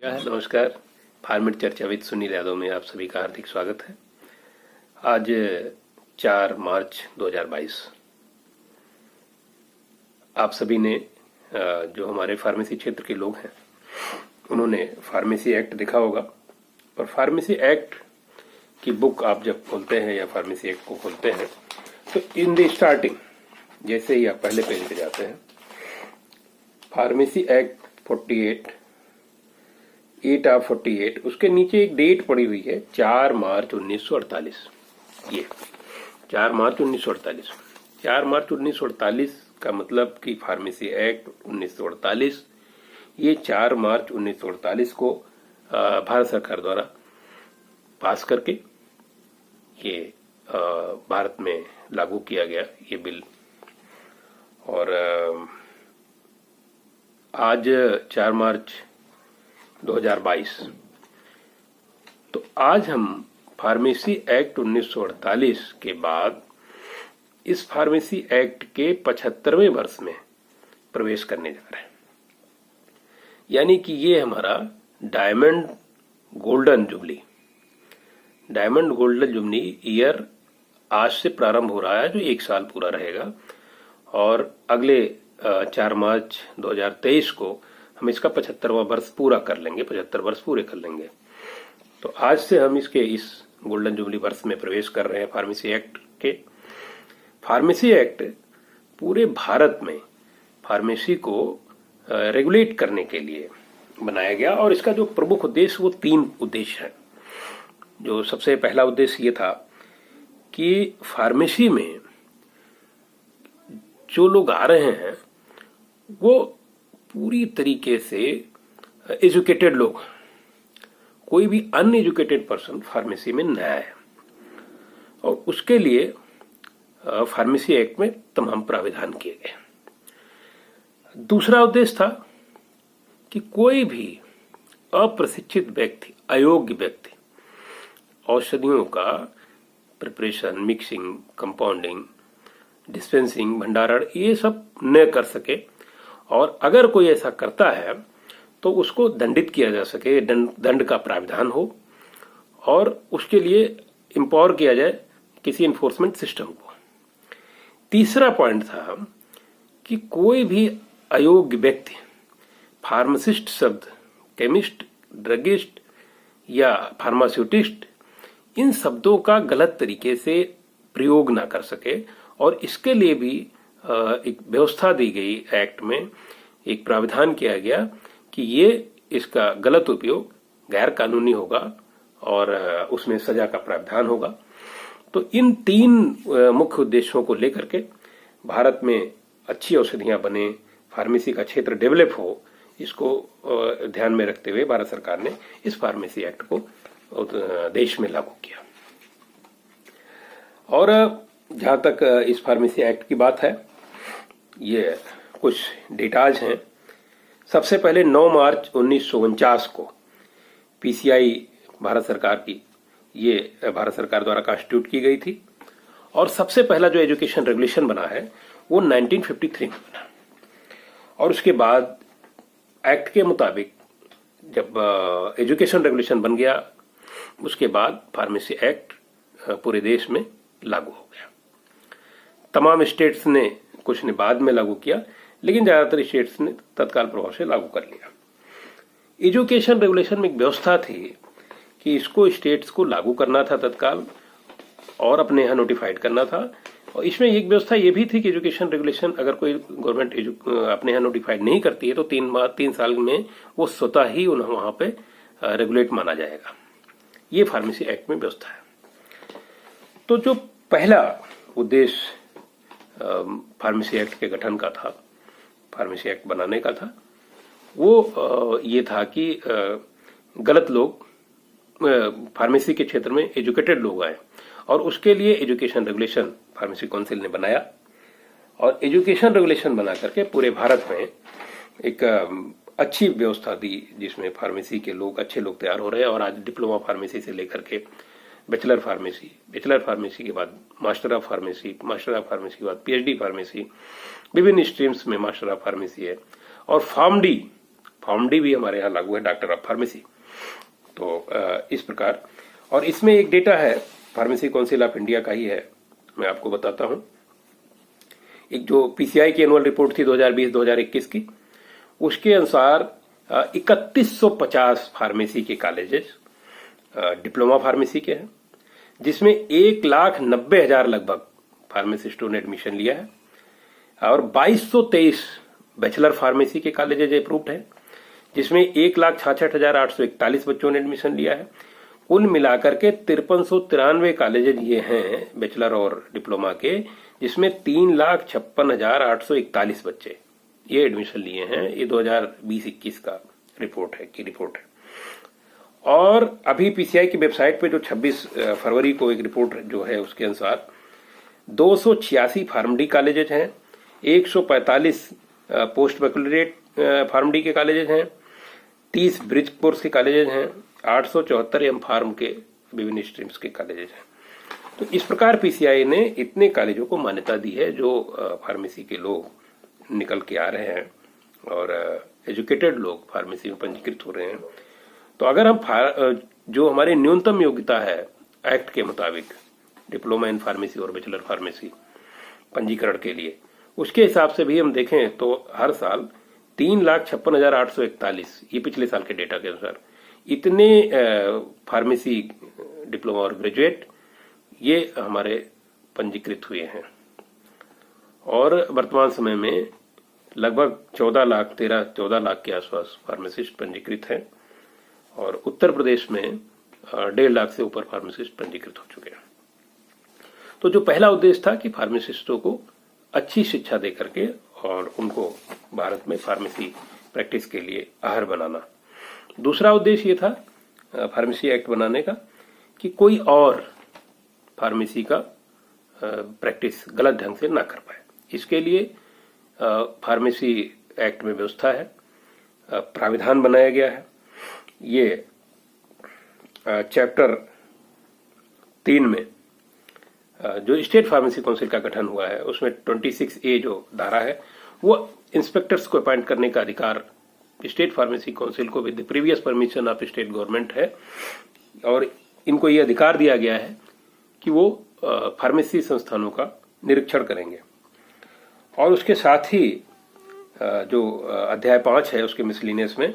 नमस्कार। फार्मेट चर्चा विद सुनील यादव में आप सभी का हार्दिक स्वागत है। आज 4 मार्च 2022। आप सभी ने जो हमारे फार्मेसी क्षेत्र के लोग हैं उन्होंने फार्मेसी एक्ट देखा होगा। और फार्मेसी एक्ट की बुक आप जब खोलते हैं या फार्मेसी एक्ट को खोलते हैं तो इन द स्टार्टिंग जैसे ही आप पहले पेज पे जाते हैं, फार्मेसी एक्ट 48 उसके नीचे एक डेट पड़ी हुई है 4 मार्च 1948। ये 4 मार्च 1948। 4 मार्च 1948 का मतलब कि फार्मेसी एक्ट 1948 ये 4 मार्च 1948 को भारत सरकार द्वारा पास करके ये भारत में लागू किया गया ये बिल। और आज 4 मार्च 2022। तो आज हम फार्मेसी एक्ट 1948 के बाद इस फार्मेसी एक्ट के 75वें वर्ष में प्रवेश करने जा रहे हैं। यानी कि ये हमारा डायमंड गोल्डन जुबली ईयर आज से प्रारंभ हो रहा है, जो 1 साल पूरा रहेगा। और अगले 4 मार्च 2023 को हम इसका 75वां वर्ष पूरा कर लेंगे, 75 वर्ष पूरे कर लेंगे। तो आज से हम इस गोल्डन जुबली वर्ष में प्रवेश कर रहे हैं फार्मेसी एक्ट के। फार्मेसी एक्ट पूरे भारत में फार्मेसी को रेगुलेट करने के लिए बनाया गया। और इसका जो प्रमुख उद्देश्य वो 3 उद्देश्य है। जो सबसे पहला उद्देश्य ये था कि फार्मेसी में जो लोग आ रहे हैं वो पूरी तरीके से एजुकेटेड लोग, कोई भी अनएजुकेटेड पर्सन फार्मेसी में न आए। और उसके लिए फार्मेसी एक्ट में तमाम प्राविधान किए गए। दूसरा उद्देश्य था कि कोई भी अप्रशिक्षित व्यक्ति, अयोग्य व्यक्ति औषधियों का प्रिपरेशन, मिक्सिंग, कंपाउंडिंग, डिस्पेंसिंग, भंडारण ये सब न कर सके। और अगर कोई ऐसा करता है तो उसको दंडित किया जा सके, दंड का प्राविधान हो और उसके लिए एम्पावर किया जाए किसी इन्फोर्समेंट सिस्टम को। तीसरा पॉइंट था कि कोई भी अयोग्य व्यक्ति फार्मासिस्ट शब्द, केमिस्ट, ड्रगिस्ट या फार्मास्यूटिस्ट इन शब्दों का गलत तरीके से प्रयोग ना कर सके। और इसके लिए भी एक व्यवस्था दी गई एक्ट में, एक प्राविधान किया गया कि ये इसका गलत उपयोग गैर कानूनी होगा और उसमें सजा का प्रावधान होगा। तो इन 3 मुख्य उद्देश्यों को लेकर के भारत में अच्छी औषधियां बने, फार्मेसी का क्षेत्र डेवलप हो, इसको ध्यान में रखते हुए भारत सरकार ने इस फार्मेसी एक्ट को देश में लागू किया। और जहां तक इस फार्मेसी एक्ट की बात है, ये कुछ डेटाज हैं। सबसे पहले 9 मार्च 1949 को पीसीआई भारत सरकार की, ये भारत सरकार द्वारा कॉन्स्टिट्यूट की गई थी। और सबसे पहला जो एजुकेशन रेगुलेशन बना है वो 1953 में बना। और उसके बाद एक्ट के मुताबिक जब एजुकेशन रेगुलेशन बन गया, उसके बाद फार्मेसी एक्ट पूरे देश में लागू हो गया। तमाम स्टेट्स ने, कुछ ने बाद में लागू किया, लेकिन ज्यादातर स्टेट्स ने तत्काल प्रभाव से लागू कर लिया। एजुकेशन रेगुलेशन में एक व्यवस्था थी कि इसको स्टेट्स को लागू करना था तत्काल और अपने यहाँ नोटिफाइड करना था। और इसमें एक व्यवस्था ये भी थी कि एजुकेशन रेगुलेशन अगर कोई गवर्नमेंट अपने यहाँ नोटिफाइड नहीं करती है तो 3 साल में वो स्वतः ही उन्हें वहां पे रेगुलेट माना जाएगा। ये फार्मेसी एक्ट में व्यवस्था है। तो जो पहला उद्देश्य फार्मेसी एक्ट के गठन का था, फार्मेसी एक्ट बनाने का था, वो ये था कि गलत लोग फार्मेसी के क्षेत्र में एजुकेटेड लोग आए। और उसके लिए एजुकेशन रेगुलेशन फार्मेसी काउंसिल ने बनाया। और एजुकेशन रेगुलेशन बना करके पूरे भारत में एक अच्छी व्यवस्था दी, जिसमें फार्मेसी के लोग, अच्छे लोग तैयार हो रहे हैं। और आज डिप्लोमा फार्मेसी से लेकर के बैचलर फार्मेसी के बाद मास्टर ऑफ फार्मेसी के बाद पीएचडी फार्मेसी, विभिन्न स्ट्रीम्स में मास्टर ऑफ फार्मेसी है। और फार्मडी भी हमारे यहाँ लागू है, डॉक्टर ऑफ फार्मेसी। तो इस प्रकार, और इसमें एक डेटा है फार्मेसी काउंसिल ऑफ इंडिया का ही है, मैं आपको बताता हूं। एक जो पीसीआई की एनुअल रिपोर्ट थी 2020-2021 की, उसके अनुसार 3150 फार्मेसी के कॉलेजेस डिप्लोमा फार्मेसी के हैं, जिसमें 1,90,000 लगभग फार्मासिस्टों ने एडमिशन लिया है, और 2223 बैचलर फार्मेसी के कॉलेजेस अप्रूव्ड हैं, जिसमें 1,66,841 बच्चों ने एडमिशन लिया है। कुल मिलाकर के 5393 कॉलेजेस ये हैं बैचलर और डिप्लोमा के, जिसमें 3,56,841 बच्चे ये एडमिशन लिए हैं। ये 2020-21 का रिपोर्ट है। और अभी पीसीआई की वेबसाइट पे जो 26 फरवरी को एक रिपोर्ट जो है, उसके अनुसार 286 फार्मडी कॉलेजेस हैं, 145 पोस्ट बैकलॉरेट फार्मडी के कॉलेजेस हैं, 30 ब्रिज कोर्स के कॉलेजेस हैं, 874 एम फार्म के विभिन्न स्ट्रीम्स के कॉलेजेस हैं। तो इस प्रकार पीसीआई ने इतने कॉलेजों को मान्यता दी है जो फार्मेसी के लोग निकल के आ रहे हैं और एजुकेटेड लोग फार्मेसी में पंजीकृत हो रहे हैं। तो अगर हम जो हमारे न्यूनतम योग्यता है एक्ट के मुताबिक डिप्लोमा इन फार्मेसी और बैचलर फार्मेसी पंजीकरण के लिए, उसके हिसाब से भी हम देखें तो हर साल 3,56,841, ये पिछले साल के डेटा के अनुसार, इतने फार्मेसी डिप्लोमा और ग्रेजुएट ये हमारे पंजीकृत हुए हैं। और वर्तमान समय में लगभग 14 लाख के आसपास फार्मासिस्ट पंजीकृत हैं, और उत्तर प्रदेश में 1.5 लाख से ऊपर फार्मासिस्ट पंजीकृत हो चुके हैं। तो जो पहला उद्देश्य था कि फार्मासिस्टों को अच्छी शिक्षा दे करके और उनको भारत में फार्मेसी प्रैक्टिस के लिए आहर बनाना। दूसरा उद्देश्य ये था फार्मेसी एक्ट बनाने का कि कोई और फार्मेसी का प्रैक्टिस गलत ढंग से ना कर पाए। इसके लिए फार्मेसी एक्ट में व्यवस्था है, प्राविधान बनाया गया है। ये चैप्टर 3 में जो स्टेट फार्मेसी काउंसिल का गठन हुआ है, उसमें 26A जो धारा है, वो इंस्पेक्टर्स को अपॉइंट करने का अधिकार स्टेट फार्मेसी काउंसिल को with previous permission of state government है, और इनको ये अधिकार दिया गया है कि वो फार्मेसी संस्थानों का निरीक्षण करेंगे। और उसके साथ ही जो अध्याय 5 है उसके मिसलिनियस में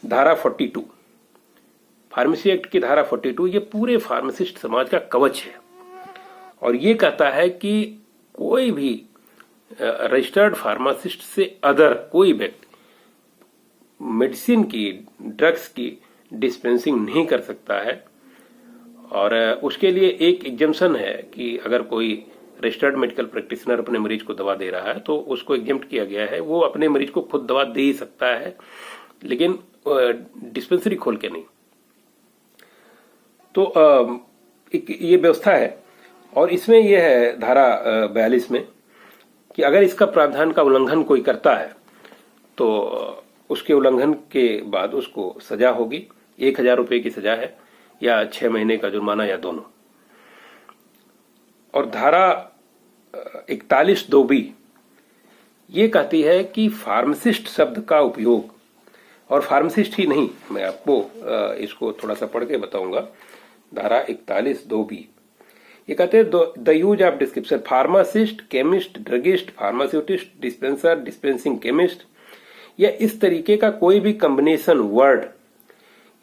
धारा 42, फार्मेसी एक्ट की धारा 42, ये पूरे फार्मासिस्ट समाज का कवच है, और ये कहता है कि कोई भी रजिस्टर्ड फार्मासिस्ट से अदर कोई व्यक्ति मेडिसिन की, ड्रग्स की डिस्पेंसिंग नहीं कर सकता है। और उसके लिए एक एग्जम्पशन है कि अगर कोई रजिस्टर्ड मेडिकल प्रैक्टिशनर अपने मरीज को दवा दे रहा है तो उसको एग्जम्प्ट किया गया है, वो अपने मरीज को खुद दवा दे ही सकता है, लेकिन डिस्पेंसरी खोल के नहीं। तो ये व्यवस्था है, और इसमें यह है धारा 42 में कि अगर इसका प्रावधान का उल्लंघन कोई करता है तो उसके उल्लंघन के बाद उसको सजा होगी, 1,000 रुपए की सजा है, या 6 महीने का जुर्माना, या दोनों। और धारा 41(2)B ये कहती है कि फार्मासिस्ट शब्द का उपयोग, और फार्मासिस्ट ही नहीं, मैं आपको इसको थोड़ा सा पढ़ के बताऊंगा। धारा 41(2)B ये कहते हैं the use of description pharmacist, chemist, druggist, pharmaceutist, dispenser, dispensing chemist, या इस तरीके का कोई भी कॉम्बिनेशन वर्ड,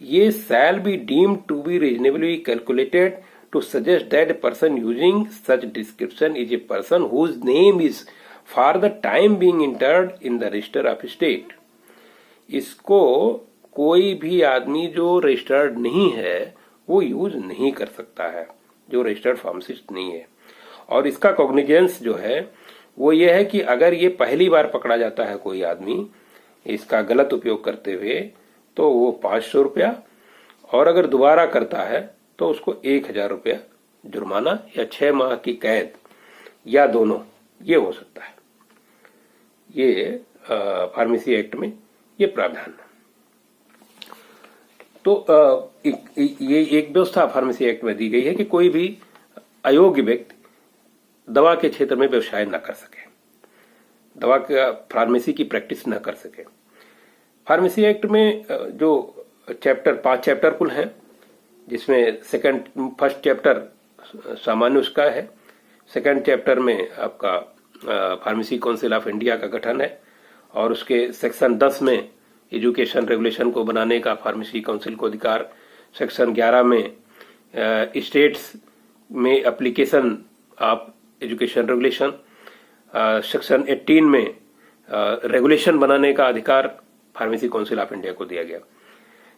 ये shall be deemed to be reasonably calculated to suggest that a person using such description is a person whose name is for the time being entered in the register of state। इसको कोई भी आदमी जो registered नहीं है वो use नहीं कर सकता है, जो रजिस्टर्ड फार्मासिस्ट नहीं है। और इसका कॉग्निजेंस जो है वो ये है कि अगर ये पहली बार पकड़ा जाता है कोई आदमी इसका गलत उपयोग करते हुए तो वो 500 रुपया, और अगर दोबारा करता है तो उसको 1,000 रुपया जुर्माना या 6 माह की कैद, या दोनों, ये हो सकता है। ये फार्मेसी एक्ट में ये प्रावधान है। तो ये एक व्यवस्था फार्मेसी एक्ट में दी गई है कि कोई भी अयोग्य व्यक्ति दवा के क्षेत्र में व्यवसाय न कर सके, दवा का फार्मेसी की प्रैक्टिस न कर सके। फार्मेसी एक्ट में जो चैप्टर 5 चैप्टर कुल हैं, जिसमें फर्स्ट चैप्टर सामान्य उसका है, सेकंड चैप्टर में आपका फार्मेसी काउंसिल ऑफ इंडिया का गठन है, और उसके सेक्शन 10 में एजुकेशन रेगुलेशन को बनाने का फार्मेसी काउंसिल को अधिकार, सेक्शन 11 में स्टेट्स में application of education regulation, section 18 में रेगुलेशन बनाने का अधिकार फार्मेसी काउंसिल ऑफ इंडिया को दिया गया।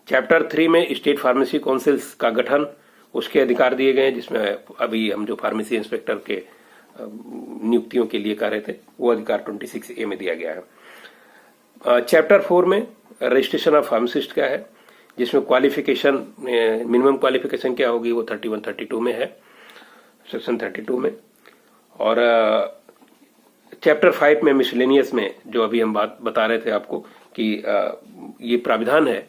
चैप्टर 3 में स्टेट फार्मेसी काउंसिल्स का गठन, उसके अधिकार दिए गए, जिसमें अभी हम जो फार्मेसी इंस्पेक्टर के नियुक्तियों के लिए कर रहे थे वो अधिकार 26A में दिया गया है। चैप्टर 4 में रजिस्ट्रेशन ऑफ फार्मासिस्ट का है, जिसमें क्वालिफिकेशन, मिनिमम क्वालिफिकेशन क्या होगी वो 31-32 में है, सेक्शन 32 में। और चैप्टर 5 में मिसलेनियस में जो अभी हम बात बता रहे थे आपको कि ये प्राविधान है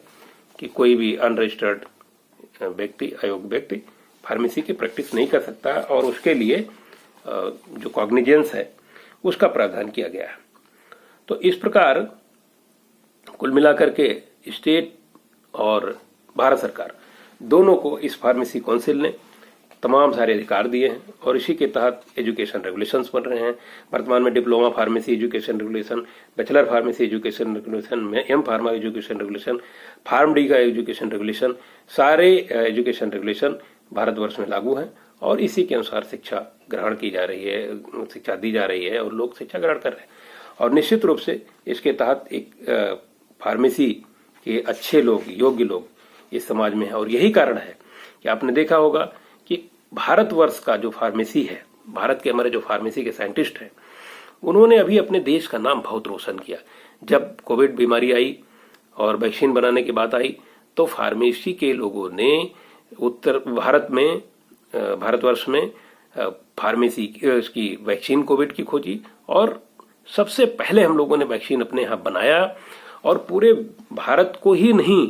कि कोई भी अनरजिस्टर्ड व्यक्ति, अयोग्य व्यक्ति फार्मेसी की प्रैक्टिस नहीं कर सकता, और उसके लिए जो कॉग्निजेंस है उसका प्रावधान किया गया है। तो इस प्रकार कुल मिलाकर के स्टेट और भारत सरकार दोनों को इस फार्मेसी काउंसिल ने तमाम सारे अधिकार दिए हैं, और इसी के तहत एजुकेशन रेगुलेशंस बन रहे हैं। वर्तमान में diploma pharmacy education regulation, bachelor pharmacy education regulation में M pharma education regulation, pharm D का एजुकेशन रेगुलेशन, सारे एजुकेशन रेगुलेशन भारतवर्ष में लागू हैं, और इसी के अनुसार शिक्षा ग्रहण की जा रही है, शिक्षा दी जा रही है, और लोग शिक्षा ग्रहण कर रहे हैं। और निश्चित रूप से इसके तहत एक फार्मेसी के अच्छे लोग, योग्य लोग इस समाज में है, और यही कारण है कि आपने देखा होगा कि भारतवर्ष का जो फार्मेसी है, भारत के हमारे जो फार्मेसी के साइंटिस्ट हैं, उन्होंने अभी अपने देश का नाम बहुत रोशन किया। जब कोविड बीमारी आई और वैक्सीन बनाने की बात आई, तो फार्मेसी के लोगों ने उत्तर भारत में, भारतवर्ष में फार्मेसी की वैक्सीन कोविड की खोजी, और सबसे पहले हम लोगों ने वैक्सीन अपने यहाँ बनाया, और पूरे भारत को ही नहीं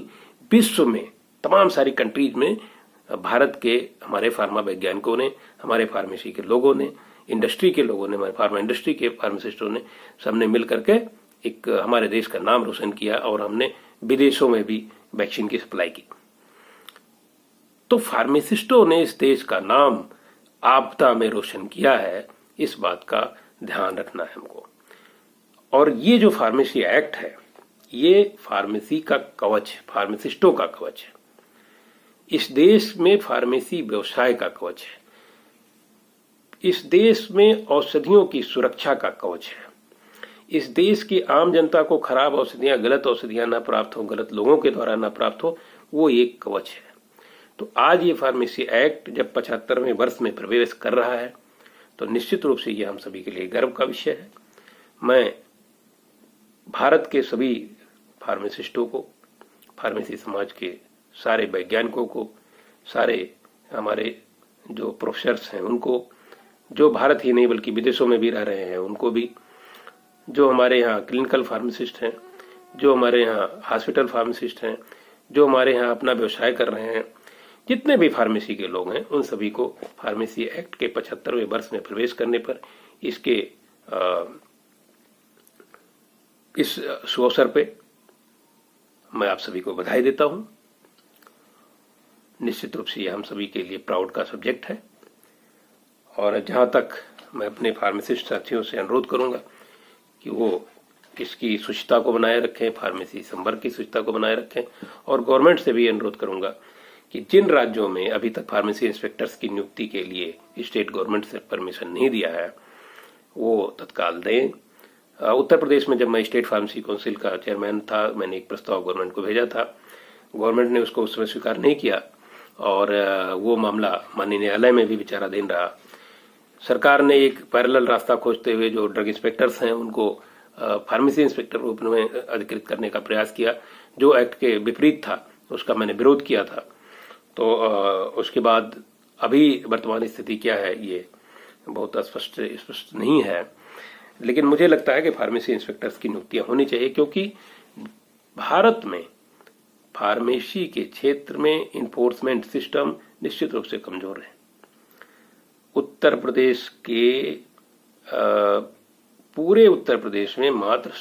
विश्व में तमाम सारी कंट्रीज में भारत के हमारे फार्मा वैज्ञानिकों ने, हमारे फार्मेसी के लोगों ने, इंडस्ट्री के लोगों ने, हमारे फार्मा इंडस्ट्री के फार्मासिस्टों ने, सबने मिल करके एक हमारे देश का नाम रोशन किया, और हमने विदेशों में भी वैक्सीन की सप्लाई की। तो फार्मासिस्टों ने इस देश का नाम आपदा में रोशन किया है, इस बात का ध्यान रखना है हमको। और ये जो फार्मेसी एक्ट है, ये फार्मेसी का कवच, फार्मासिस्टों का कवच है। इस देश में फार्मेसी व्यवसाय का कवच है। इस देश में औषधियों की सुरक्षा का कवच है। इस देश की आम जनता को खराब औषधियां, गलत औषधियां ना प्राप्त हो, गलत लोगों के द्वारा ना प्राप्त हो, वो एक कवच है। तो आज ये फार्मेसी एक्ट जब 75वें वर्ष में प्रवेश कर रहा है, तो निश्चित रूप से ये हम सभी के लिए गर्व का विषय है। मैं भारत के सभी फार्मासिस्टों को, फार्मेसी समाज के सारे वैज्ञानिकों को, सारे हमारे जो प्रोफेसर्स हैं उनको, जो भारत ही नहीं बल्कि विदेशों में भी रह रहे हैं उनको भी, जो हमारे यहाँ क्लिनिकल फार्मासिस्ट हैं, जो हमारे यहाँ हॉस्पिटल फार्मासिस्ट हैं, जो हमारे यहाँ अपना व्यवसाय कर रहे हैं, जितने भी फार्मेसी के लोग हैं, उन सभी को फार्मेसी एक्ट के 75वें वर्ष में प्रवेश करने पर इसके इस सुअवसर पे मैं आप सभी को बधाई देता हूं। निश्चित रूप से ये हम सभी के लिए प्राउड का सब्जेक्ट है, और जहां तक मैं अपने फार्मासिस्ट साथियों से अनुरोध करूंगा कि वो इसकी शुचिता को बनाए रखें, फार्मेसी संवर्ग की शुचिता को बनाए रखें, और गवर्नमेंट से भी अनुरोध करूंगा कि जिन राज्यों में अभी तक फार्मेसी इंस्पेक्टर्स की नियुक्ति के लिए स्टेट गवर्नमेंट से परमिशन नहीं दिया है, वो तत्काल दें। उत्तर प्रदेश में जब मैं स्टेट फार्मेसी काउंसिल का चेयरमैन था, मैंने एक प्रस्ताव गवर्नमेंट को भेजा था। गवर्नमेंट ने उसको उस समय स्वीकार नहीं किया, और वो मामला माननीय न्यायालय में भी विचाराधीन रहा। सरकार ने एक पैरेलल रास्ता खोजते हुए जो ड्रग इंस्पेक्टर्स हैं उनको फार्मेसी इंस्पेक्टर रूप में अधिकृत करने का प्रयास किया, जो एक्ट के विपरीत था, उसका मैंने विरोध किया था। तो उसके बाद अभी वर्तमान स्थिति क्या है ये बहुत स्पष्ट नहीं है, लेकिन मुझे लगता है कि फार्मेसी इंस्पेक्टर्स की नियुक्तियां होनी चाहिए, क्योंकि भारत में फार्मेसी के क्षेत्र में इन्फोर्समेंट सिस्टम निश्चित रूप से कमजोर है। उत्तर प्रदेश के पूरे उत्तर प्रदेश में मात्र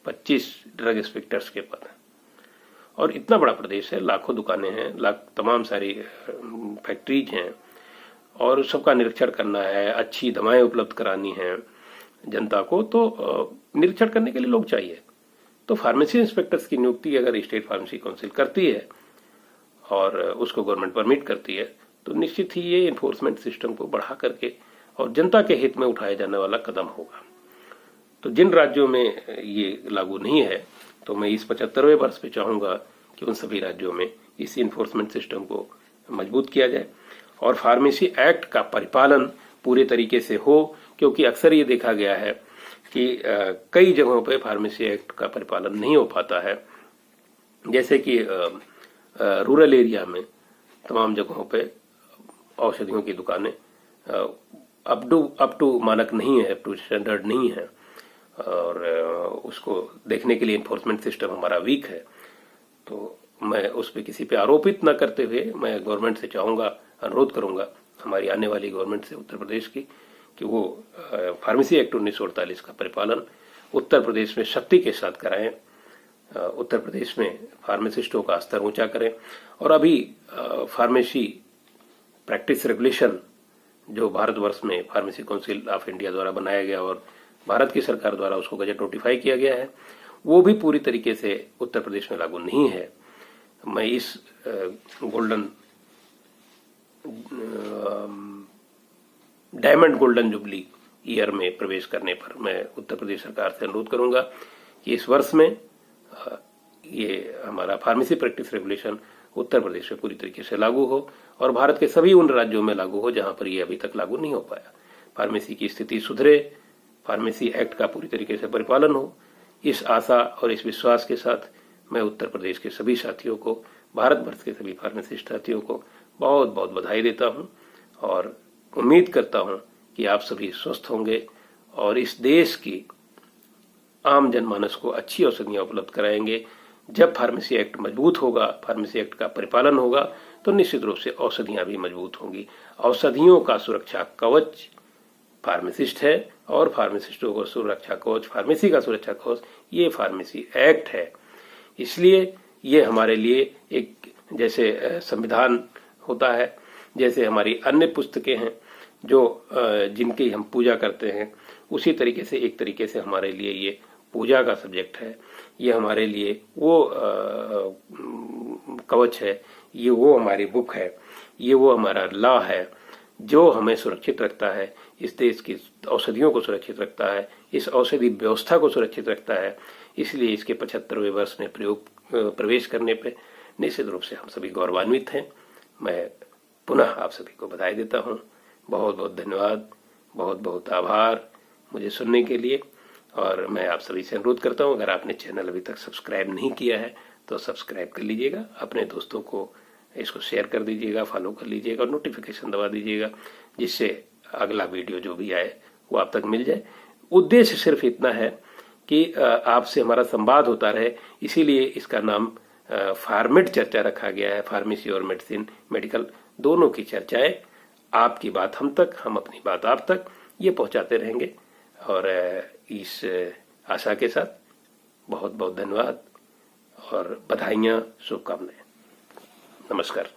25 ड्रग इंस्पेक्टर्स के पद हैं। और इतना बड़ा प्रदेश है, लाखों दुकानें हैं, तमाम सारी फैक्ट्रीज हैं और सबका निरीक्षण करना है, अच्छी दवाएं उपलब्ध करानी है जनता को, तो निरीक्षण करने के लिए लोग चाहिए। तो फार्मेसी इंस्पेक्टर्स की नियुक्ति अगर स्टेट फार्मेसी काउंसिल करती है और उसको गवर्नमेंट परमिट करती है तो निश्चित ही ये इन्फोर्समेंट सिस्टम को बढ़ा करके और जनता के हित में उठाया जाने वाला कदम होगा। तो जिन राज्यों में ये लागू नहीं है तो मैं इस 75वें वर्ष पे चाहूंगा कि उन सभी राज्यों में इस इन्फोर्समेंट सिस्टम को मजबूत किया जाए और फार्मेसी एक्ट का परिपालन पूरे तरीके से हो, क्योंकि अक्सर ये देखा गया है कि कई जगहों पे फार्मेसी एक्ट का परिपालन नहीं हो पाता है। जैसे कि रूरल एरिया में तमाम जगहों पे औषधियों की दुकानें अप टू मानक नहीं है, अप टू स्टैंडर्ड नहीं है और उसको देखने के लिए इन्फोर्समेंट सिस्टम हमारा वीक है। तो मैं उस पर किसी पे आरोपित न करते हुए मैं गवर्नमेंट से चाहूंगा, अनुरोध करूंगा हमारी आने वाली गवर्नमेंट से उत्तर प्रदेश की कि वो फार्मेसी एक्ट 1948 का परिपालन उत्तर प्रदेश में शक्ति के साथ कराएं, उत्तर प्रदेश में फार्मासिस्टों का स्तर ऊंचा करें। और अभी फार्मेसी प्रैक्टिस रेगुलेशन जो भारतवर्ष में फार्मेसी काउंसिल ऑफ इंडिया द्वारा बनाया गया और भारत की सरकार द्वारा उसको गजट नोटिफाई किया गया है, वो भी पूरी तरीके से उत्तर प्रदेश में लागू नहीं है। मैं इस डायमंड गोल्डन जुबली ईयर में प्रवेश करने पर मैं उत्तर प्रदेश सरकार से अनुरोध करूंगा कि इस वर्ष में ये हमारा pharmacy practice regulation Uttar Pradesh में पूरी तरीके से लागू हो और भारत के सभी उन राज्यों में लागू हो जहां पर ये अभी तक लागू नहीं हो पाया। फार्मेसी की स्थिति सुधरे, फार्मेसी एक्ट का पूरी तरीके से परिपालन हो, इस आशा और इस विश्वास के साथ मैं उत्तर प्रदेश के सभी साथियों को, भारतवर्ष के सभी फार्मासिस्ट साथियों को बहुत बहुत बधाई देता हूं और उम्मीद करता हूं कि आप सभी स्वस्थ होंगे और इस देश की आम जनमानस को अच्छी औषधियां उपलब्ध कराएंगे। जब फार्मेसी एक्ट मजबूत होगा, फार्मेसी एक्ट का परिपालन होगा तो निश्चित रूप से औषधियां भी मजबूत होंगी। औषधियों का सुरक्षा कवच फार्मासिस्ट है और फार्मासिस्टों को सुरक्षा कवच, फार्मेसी का सुरक्षा कवच ये फार्मेसी एक्ट है। इसलिए ये हमारे लिए एक जैसे संविधान होता है, जैसे हमारी अन्य पुस्तकें हैं जो जिनकी हम पूजा करते हैं, उसी तरीके से एक तरीके से हमारे लिए ये पूजा का सब्जेक्ट है। ये हमारे लिए वो कवच है, ये वो हमारी बुक है, ये वो हमारा लॉ है जो हमें सुरक्षित रखता है, इस देश की औषधियों को सुरक्षित रखता है, इस औषधि व्यवस्था को सुरक्षित रखता है। इसलिए इसके 75वें वर्ष में प्रवेश करने पे निश्चित रूप से हम सभी गौरवान्वित हैं। मैं पुनः आप सभी को बधाई देता हूं। बहुत बहुत धन्यवाद, बहुत बहुत आभार मुझे सुनने के लिए। और मैं आप सभी से अनुरोध करता हूं, अगर आपने चैनल अभी तक सब्सक्राइब नहीं किया है तो सब्सक्राइब कर लीजिएगा, अपने दोस्तों को इसको शेयर कर दीजिएगा, फॉलो कर लीजिएगा और नोटिफिकेशन दबा दीजिएगा, जिससे अगला वीडियो जो भी आए वो आप तक मिल जाए। उद्देश्य सिर्फ इतना है कि आपसे हमारा संवाद होता रहे, इसीलिए इसका नाम फार्मेड चर्चा रखा गया है। फार्मेसी और मेडिसिन, मेडिकल दोनों की चर्चाएं, आपकी बात हम तक, हम अपनी बात आप तक ये पहुंचाते रहेंगे। और इस आशा के साथ बहुत बहुत धन्यवाद और बधाइयां, शुभकामनाएं। नमस्कार।